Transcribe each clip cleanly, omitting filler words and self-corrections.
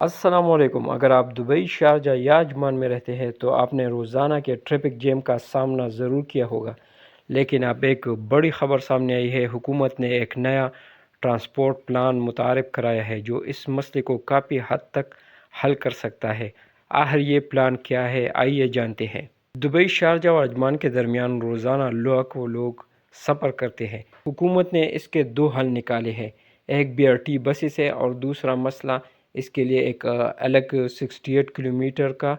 السلام علیکم۔ اگر آپ دبئی، شارجہ یا عجمان میں رہتے ہیں تو آپ نے روزانہ کے ٹریفک جیم کا سامنا ضرور کیا ہوگا، لیکن اب ایک بڑی خبر سامنے آئی ہے۔ حکومت نے ایک نیا ٹرانسپورٹ پلان متعارف کرایا ہے جو اس مسئلے کو کافی حد تک حل کر سکتا ہے۔ آخر یہ پلان کیا ہے، آئیے جانتے ہیں۔ دبئی، شارجہ اور عجمان کے درمیان روزانہ لاکھوں لوگ سفر کرتے ہیں۔ حکومت نے اس کے دو حل نکالے ہیں، ایک BRT بسیں ہے اور دوسرا مسئلہ اس کے لیے ایک الگ 68 کلومیٹر کا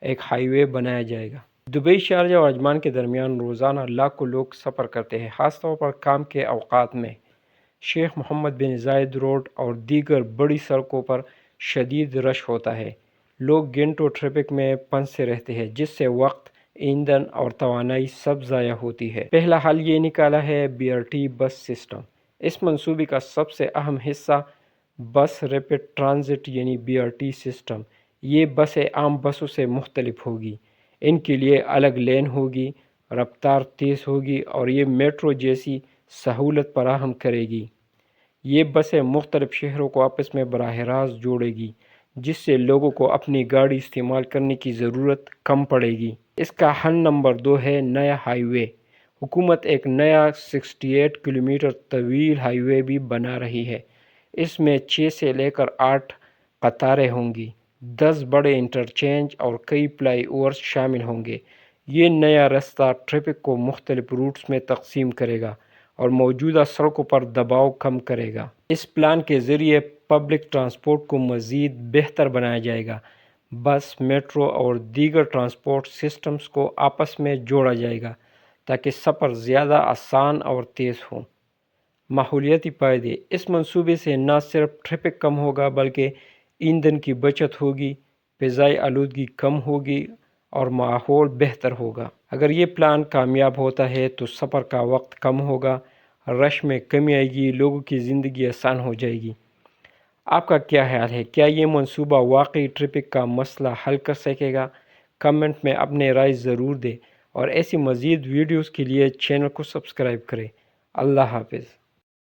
ایک ہائی وے بنایا جائے گا۔ دبئی، شارجہ اور عجمان کے درمیان روزانہ لاکھوں لوگ سفر کرتے ہیں، خاص طور پر کام کے اوقات میں۔ شیخ محمد بن زاید روڈ اور دیگر بڑی سڑکوں پر شدید رش ہوتا ہے۔ لوگ گھنٹوں ٹریفک میں پھنسے رہتے ہیں، جس سے وقت، ایندھن اور توانائی سب ضائع ہوتی ہے۔ پہلا حل یہ نکالا ہے BRT بس سسٹم۔ اس منصوبے کا سب سے اہم حصہ بس ریپڈ ٹرانزٹ یعنی BRT سسٹم۔ یہ بسیں عام بسوں سے مختلف ہوگی۔ ان کے لیے الگ لین ہوگی، رفتار تیز ہوگی اور یہ میٹرو جیسی سہولت فراہم کرے گی۔ یہ بسیں مختلف شہروں کو آپس میں براہ راست جوڑے گی، جس سے لوگوں کو اپنی گاڑی استعمال کرنے کی ضرورت کم پڑے گی۔ اس کا حل نمبر 2 ہے نیا ہائی وے۔ حکومت ایک نیا 68 کلومیٹر طویل ہائی وے بھی بنا رہی ہے۔ اس میں 6 سے لے کر 8 قطاریں ہوں گی، 10 بڑے انٹرچینج اور کئی فلائی اوورز شامل ہوں گے۔ یہ نیا راستہ ٹریفک کو مختلف روٹس میں تقسیم کرے گا اور موجودہ سڑکوں پر دباؤ کم کرے گا۔ اس پلان کے ذریعے پبلک ٹرانسپورٹ کو مزید بہتر بنایا جائے گا۔ بس، میٹرو اور دیگر ٹرانسپورٹ سسٹمز کو آپس میں جوڑا جائے گا تاکہ سفر زیادہ آسان اور تیز ہو۔ ماحولیاتی فائدے: اس منصوبے سے نہ صرف ٹریفک کم ہوگا بلکہ ایندھن کی بچت ہوگی، فضائی آلودگی کم ہوگی اور ماحول بہتر ہوگا۔ اگر یہ پلان کامیاب ہوتا ہے تو سفر کا وقت کم ہوگا، رش میں کمی آئے گی، لوگوں کی زندگی آسان ہو جائے گی۔ آپ کا کیا خیال ہے؟ کیا یہ منصوبہ واقعی ٹریفک کا مسئلہ حل کر سکے گا؟ کمنٹ میں اپنے رائے ضرور دیں اور ایسی مزید ویڈیوز کے لیے چینل کو سبسکرائب کریں۔ اللہ حافظ۔